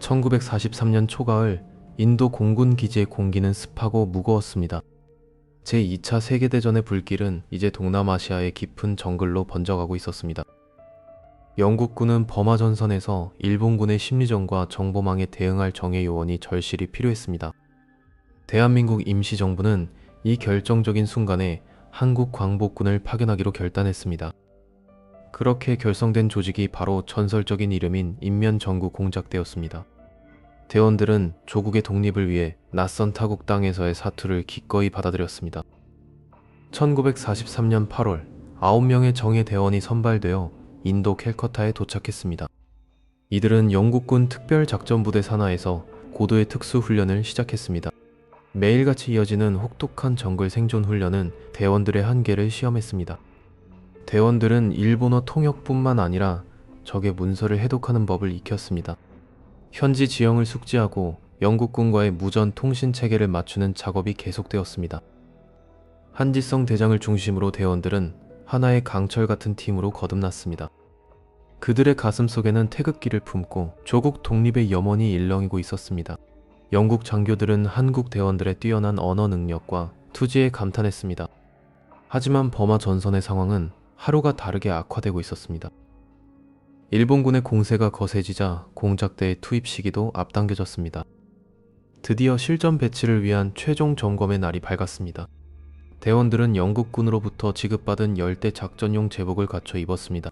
1943년 초가을 인도 공군 기지의 공기는 습하고 무거웠습니다. 제2차 세계대전의 불길은 이제 동남아시아의 깊은 정글로 번져가고 있었습니다. 영국군은 버마 전선에서 일본군의 심리전과 정보망에 대응할 정예 요원이 절실히 필요했습니다. 대한민국 임시정부는 이 결정적인 순간에 한국 광복군을 파견하기로 결단했습니다. 그렇게 결성된 조직이 바로 전설적인 이름인 인면정구공작대였습니다. 대원들은 조국의 독립을 위해 낯선 타국 땅에서의 사투를 기꺼이 받아들였습니다. 1943년 8월 9명의 정예 대원이 선발되어 인도 캘커타에 도착했습니다. 이들은 영국군 특별작전부대 산하에서 고도의 특수훈련을 시작했습니다. 매일같이 이어지는 혹독한 정글 생존 훈련은 대원들의 한계를 시험했습니다. 대원들은 일본어 통역뿐만 아니라 적의 문서를 해독하는 법을 익혔습니다. 현지 지형을 숙지하고 영국군과의 무전 통신 체계를 맞추는 작업이 계속되었습니다. 한지성 대장을 중심으로 대원들은 하나의 강철 같은 팀으로 거듭났습니다. 그들의 가슴 속에는 태극기를 품고 조국 독립의 염원이 일렁이고 있었습니다. 영국 장교들은 한국 대원들의 뛰어난 언어 능력과 투지에 감탄했습니다. 하지만 버마 전선의 상황은 하루가 다르게 악화되고 있었습니다. 일본군의 공세가 거세지자 공작대의 투입 시기도 앞당겨졌습니다. 드디어 실전 배치를 위한 최종 점검의 날이 밝았습니다. 대원들은 영국군으로부터 지급받은 열대 작전용 제복을 갖춰 입었습니다.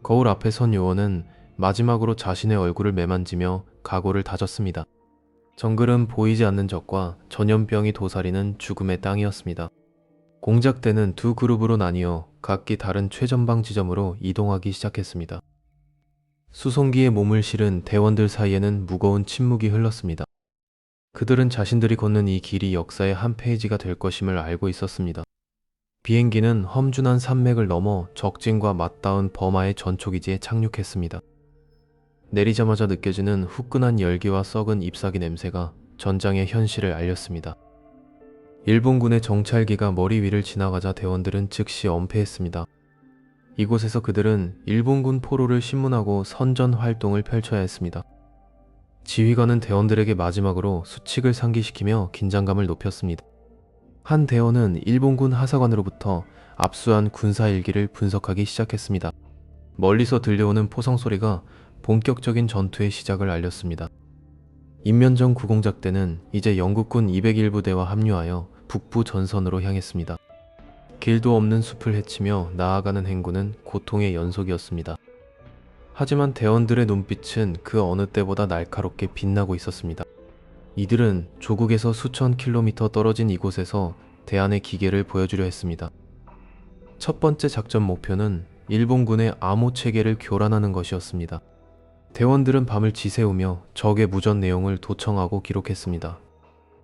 거울 앞에 선 요원은 마지막으로 자신의 얼굴을 매만지며 각오를 다졌습니다. 정글은 보이지 않는 적과 전염병이 도사리는 죽음의 땅이었습니다. 공작대는 두 그룹으로 나뉘어 각기 다른 최전방 지점으로 이동하기 시작했습니다. 수송기에 몸을 실은 대원들 사이에는 무거운 침묵이 흘렀습니다. 그들은 자신들이 걷는 이 길이 역사의 한 페이지가 될 것임을 알고 있었습니다. 비행기는 험준한 산맥을 넘어 적진과 맞닿은 버마의 전초기지에 착륙했습니다. 내리자마자 느껴지는 후끈한 열기와 썩은 잎사귀 냄새가 전장의 현실을 알렸습니다. 일본군의 정찰기가 머리 위를 지나가자 대원들은 즉시 엄폐했습니다. 이곳에서 그들은 일본군 포로를 신문하고 선전 활동을 펼쳐야 했습니다. 지휘관은 대원들에게 마지막으로 수칙을 상기시키며 긴장감을 높였습니다. 한 대원은 일본군 하사관으로부터 압수한 군사일기를 분석하기 시작했습니다. 멀리서 들려오는 포성 소리가 본격적인 전투의 시작을 알렸습니다. 인면정 구공작대는 이제 영국군 201부대와 합류하여 북부 전선으로 향했습니다. 길도 없는 숲을 헤치며 나아가는 행군은 고통의 연속이었습니다. 하지만 대원들의 눈빛은 그 어느 때보다 날카롭게 빛나고 있었습니다. 이들은 조국에서 수천 킬로미터 떨어진 이곳에서 대안의 기계를 보여주려 했습니다. 첫 번째 작전 목표는 일본군의 암호 체계를 교란하는 것이었습니다. 대원들은 밤을 지새우며 적의 무전 내용을 도청하고 기록했습니다.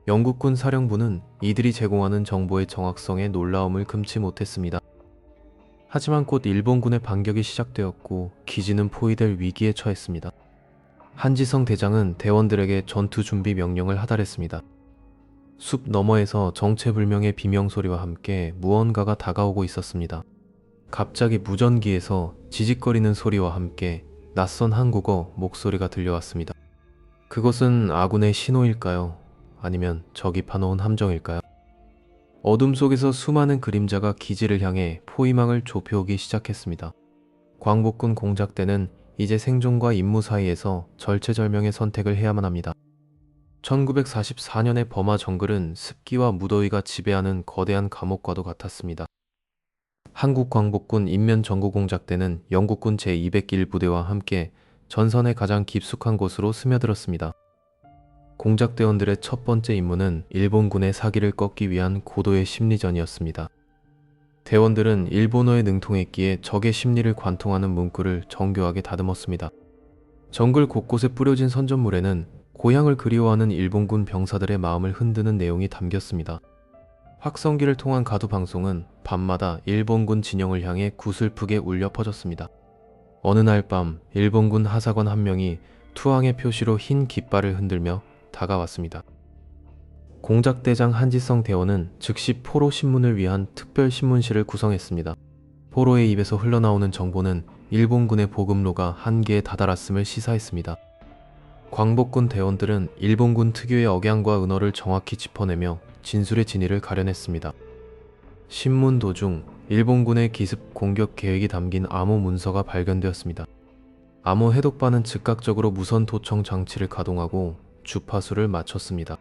영국군 사령부는 이들이 제공하는 정보의 정확성에 놀라움을 금치 못했습니다. 하지만 곧 일본군의 반격이 시작되었고 기지는 포위될 위기에 처했습니다. 한지성 대장은 대원들에게 전투 준비 명령을 하달했습니다. 숲 너머에서 정체불명의 비명소리와 함께 무언가가 다가오고 있었습니다. 갑자기 무전기에서 지직거리는 소리와 함께 낯선 한국어 목소리가 들려왔습니다. 그것은 아군의 신호일까요? 아니면 적이 파놓은 함정일까요? 어둠 속에서 수많은 그림자가 기지를 향해 포위망을 좁혀오기 시작했습니다. 광복군 공작대는 이제 생존과 임무 사이에서 절체절명의 선택을 해야만 합니다. 1944년의 버마 정글은 습기와 무더위가 지배하는 거대한 감옥과도 같았습니다. 한국 광복군 인면정구공작대는 영국군 제201부대와 함께 전선의 가장 깊숙한 곳으로 스며들었습니다. 공작대원들의 첫 번째 임무는 일본군의 사기를 꺾기 위한 고도의 심리전이었습니다. 대원들은 일본어에 능통했기에 적의 심리를 관통하는 문구를 정교하게 다듬었습니다. 정글 곳곳에 뿌려진 선전물에는 고향을 그리워하는 일본군 병사들의 마음을 흔드는 내용이 담겼습니다. 확성기를 통한 가두 방송은 밤마다 일본군 진영을 향해 구슬프게 울려 퍼졌습니다. 어느 날 밤 일본군 하사관 한 명이 투항의 표시로 흰 깃발을 흔들며 다가왔습니다. 공작대장 한지성 대원은 즉시 포로 신문을 위한 특별 신문실을 구성했습니다. 포로의 입에서 흘러나오는 정보는 일본군의 보급로가 한계에 다다랐음을 시사했습니다. 광복군 대원들은 일본군 특유의 억양과 은어를 정확히 짚어내며 진술의 진위를 가려냈습니다. 신문 도중 일본군의 기습 공격 계획이 담긴 암호 문서가 발견되었습니다. 암호 해독반은 즉각적으로 무선 도청 장치를 가동하고 주파수를 맞췄습니다.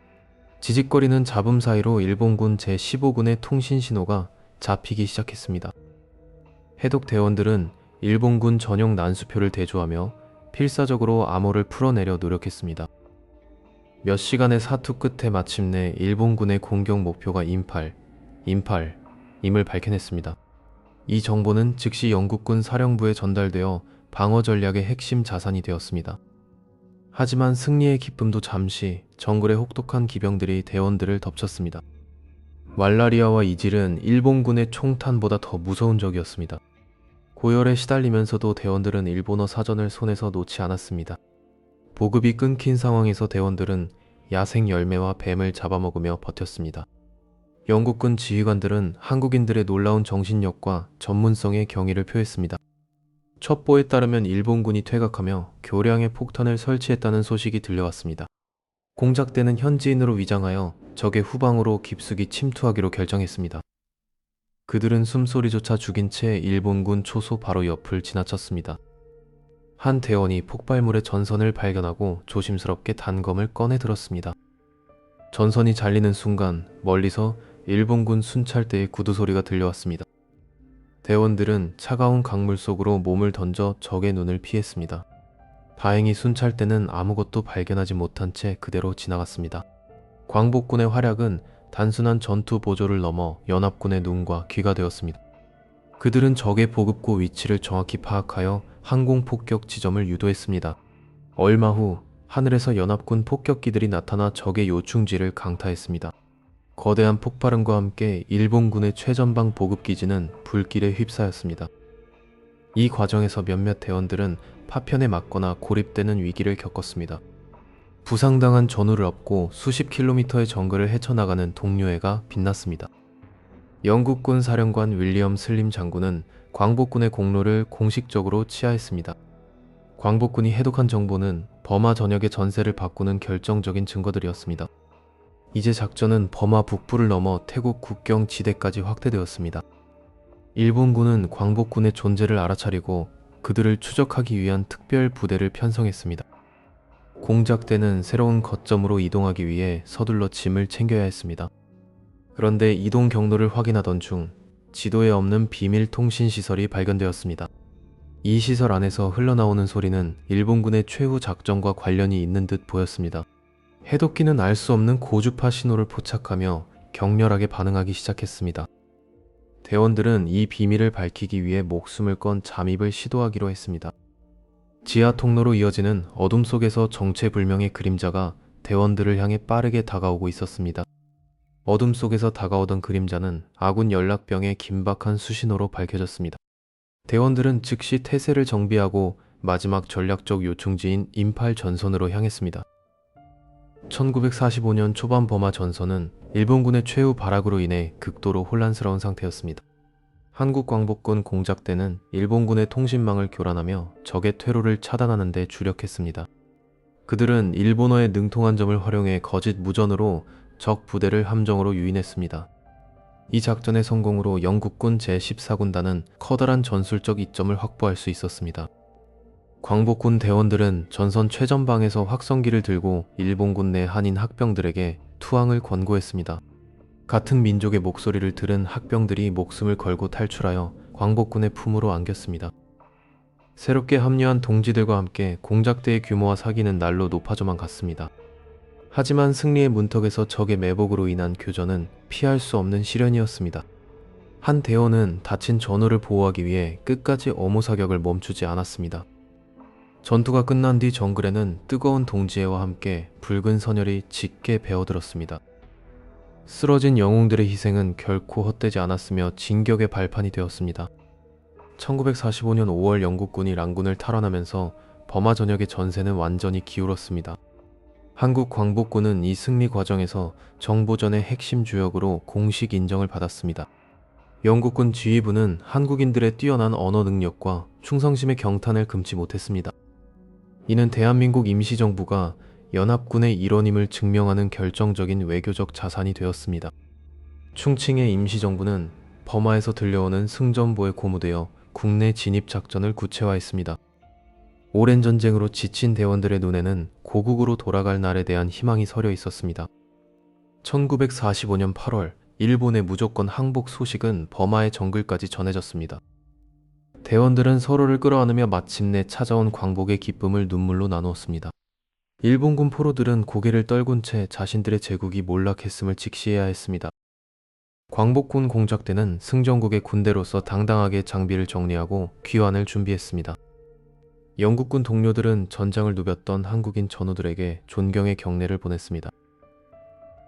지직거리는 잡음 사이로 일본군 제15군의 통신 신호가 잡히기 시작했습니다. 해독 대원들은 일본군 전용 난수표를 대조하며 필사적으로 암호를 풀어내려 노력했습니다. 몇 시간의 사투 끝에 마침내 일본군의 공격 목표가 임팔임을 밝혀냈습니다. 이 정보는 즉시 영국군 사령부에 전달되어 방어 전략의 핵심 자산이 되었습니다. 하지만 승리의 기쁨도 잠시 정글의 혹독한 기병들이 대원들을 덮쳤습니다. 말라리아와 이질은 일본군의 총탄보다 더 무서운 적이었습니다. 고열에 시달리면서도 대원들은 일본어 사전을 손에서 놓지 않았습니다. 보급이 끊긴 상황에서 대원들은 야생 열매와 뱀을 잡아먹으며 버텼습니다. 영국군 지휘관들은 한국인들의 놀라운 정신력과 전문성에 경의를 표했습니다. 첩보에 따르면 일본군이 퇴각하며 교량의 폭탄을 설치했다는 소식이 들려왔습니다. 공작대는 현지인으로 위장하여 적의 후방으로 깊숙이 침투하기로 결정했습니다. 그들은 숨소리조차 죽인 채 일본군 초소 바로 옆을 지나쳤습니다. 한 대원이 폭발물의 전선을 발견하고 조심스럽게 단검을 꺼내 들었습니다. 전선이 잘리는 순간 멀리서 일본군 순찰대의 구두소리가 들려왔습니다. 대원들은 차가운 강물 속으로 몸을 던져 적의 눈을 피했습니다. 다행히 순찰대는 아무것도 발견하지 못한 채 그대로 지나갔습니다. 광복군의 활약은 단순한 전투 보조를 넘어 연합군의 눈과 귀가 되었습니다. 그들은 적의 보급고 위치를 정확히 파악하여 항공폭격 지점을 유도했습니다. 얼마 후 하늘에서 연합군 폭격기들이 나타나 적의 요충지를 강타했습니다. 거대한 폭발음과 함께 일본군의 최전방 보급기지는 불길에 휩싸였습니다. 이 과정에서 몇몇 대원들은 파편에 맞거나 고립되는 위기를 겪었습니다. 부상당한 전우를 업고 수십 킬로미터의 정글을 헤쳐나가는 동료애가 빛났습니다. 영국군 사령관 윌리엄 슬림 장군은 광복군의 공로를 공식적으로 치하했습니다. 광복군이 해독한 정보는 버마 전역의 전세를 바꾸는 결정적인 증거들이었습니다. 이제 작전은 버마 북부를 넘어 태국 국경 지대까지 확대되었습니다. 일본군은 광복군의 존재를 알아차리고 그들을 추적하기 위한 특별 부대를 편성했습니다. 공작대는 새로운 거점으로 이동하기 위해 서둘러 짐을 챙겨야 했습니다. 그런데 이동 경로를 확인하던 중 지도에 없는 비밀 통신 시설이 발견되었습니다. 이 시설 안에서 흘러나오는 소리는 일본군의 최후 작전과 관련이 있는 듯 보였습니다. 해독기는 알 수 없는 고주파 신호를 포착하며 격렬하게 반응하기 시작했습니다. 대원들은 이 비밀을 밝히기 위해 목숨을 건 잠입을 시도하기로 했습니다. 지하 통로로 이어지는 어둠 속에서 정체불명의 그림자가 대원들을 향해 빠르게 다가오고 있었습니다. 어둠 속에서 다가오던 그림자는 아군 연락병의 긴박한 수신호로 밝혀졌습니다. 대원들은 즉시 태세를 정비하고 마지막 전략적 요충지인 임팔 전선으로 향했습니다. 1945년 초반 버마 전선은 일본군의 최후 발악으로 인해 극도로 혼란스러운 상태였습니다. 한국광복군 공작대는 일본군의 통신망을 교란하며 적의 퇴로를 차단하는 데 주력했습니다. 그들은 일본어에 능통한 점을 활용해 거짓 무전으로 적 부대를 함정으로 유인했습니다. 이 작전의 성공으로 영국군 제14군단은 커다란 전술적 이점을 확보할 수 있었습니다. 광복군 대원들은 전선 최전방에서 확성기를 들고 일본군 내 한인 학병들에게 투항을 권고했습니다. 같은 민족의 목소리를 들은 학병들이 목숨을 걸고 탈출하여 광복군의 품으로 안겼습니다. 새롭게 합류한 동지들과 함께 공작대의 규모와 사기는 날로 높아져만 갔습니다. 하지만 승리의 문턱에서 적의 매복으로 인한 교전은 피할 수 없는 시련이었습니다. 한 대원은 다친 전우를 보호하기 위해 끝까지 어무 사격을 멈추지 않았습니다. 전투가 끝난 뒤 정글에는 뜨거운 동지애와 함께 붉은 선열이 짙게 배어들었습니다. 쓰러진 영웅들의 희생은 결코 헛되지 않았으며 진격의 발판이 되었습니다. 1945년 5월 영국군이 랑군을 탈환하면서 버마 전역의 전세는 완전히 기울었습니다. 한국 광복군은 이 승리 과정에서 정보전의 핵심 주역으로 공식 인정을 받았습니다. 영국군 지휘부는 한국인들의 뛰어난 언어 능력과 충성심의 경탄을 금치 못했습니다. 이는 대한민국 임시정부가 연합군의 일원임을 증명하는 결정적인 외교적 자산이 되었습니다. 충칭의 임시정부는 버마에서 들려오는 승전보에 고무되어 국내 진입 작전을 구체화했습니다. 오랜 전쟁으로 지친 대원들의 눈에는 고국으로 돌아갈 날에 대한 희망이 서려 있었습니다. 1945년 8월 일본의 무조건 항복 소식은 버마의 정글까지 전해졌습니다. 대원들은 서로를 끌어안으며 마침내 찾아온 광복의 기쁨을 눈물로 나누었습니다. 일본군 포로들은 고개를 떨군 채 자신들의 제국이 몰락했음을 직시해야 했습니다. 광복군 공작대는 승전국의 군대로서 당당하게 장비를 정리하고 귀환을 준비했습니다. 영국군 동료들은 전장을 누볐던 한국인 전우들에게 존경의 경례를 보냈습니다.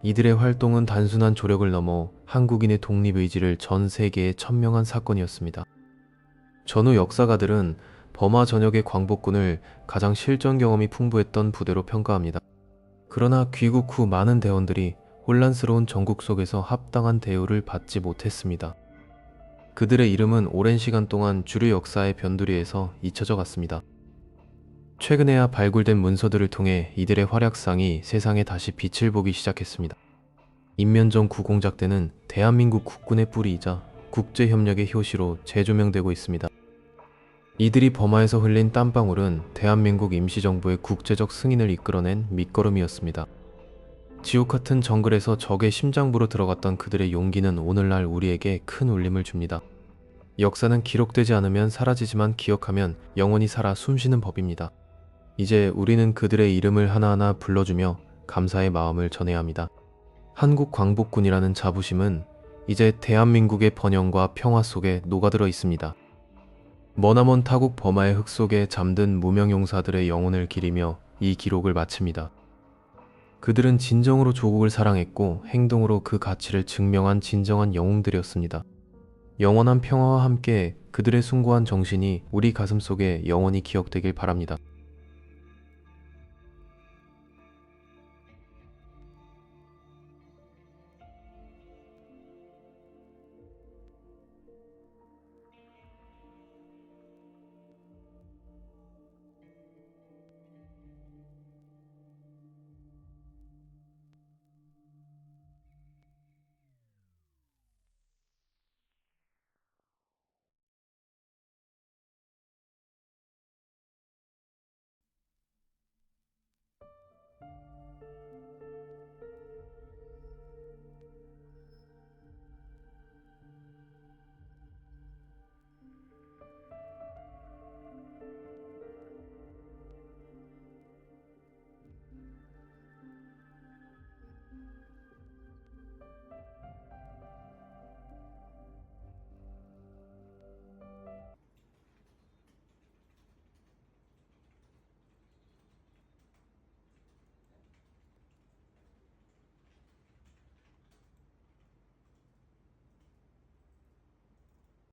이들의 활동은 단순한 조력을 넘어 한국인의 독립의지를 전 세계에 천명한 사건이었습니다. 전후 역사가들은 버마 전역의 광복군을 가장 실전 경험이 풍부했던 부대로 평가합니다. 그러나 귀국 후 많은 대원들이 혼란스러운 전국 속에서 합당한 대우를 받지 못했습니다. 그들의 이름은 오랜 시간 동안 주류 역사의 변두리에서 잊혀져 갔습니다. 최근에야 발굴된 문서들을 통해 이들의 활약상이 세상에 다시 빛을 보기 시작했습니다. 인면정 구공작대는 대한민국 국군의 뿌리이자 국제협력의 효시로 재조명되고 있습니다. 이들이 버마에서 흘린 땀방울은 대한민국 임시정부의 국제적 승인을 이끌어낸 밑거름이었습니다. 지옥 같은 정글에서 적의 심장부로 들어갔던 그들의 용기는 오늘날 우리에게 큰 울림을 줍니다. 역사는 기록되지 않으면 사라지지만 기억하면 영원히 살아 숨쉬는 법입니다. 이제 우리는 그들의 이름을 하나하나 불러주며 감사의 마음을 전해야 합니다. 한국 광복군이라는 자부심은 이제 대한민국의 번영과 평화 속에 녹아들어 있습니다. 머나먼 타국 버마의 흙 속에 잠든 무명용사들의 영혼을 기리며 이 기록을 마칩니다. 그들은 진정으로 조국을 사랑했고 행동으로 그 가치를 증명한 진정한 영웅들이었습니다. 영원한 평화와 함께 그들의 숭고한 정신이 우리 가슴속에 영원히 기억되길 바랍니다.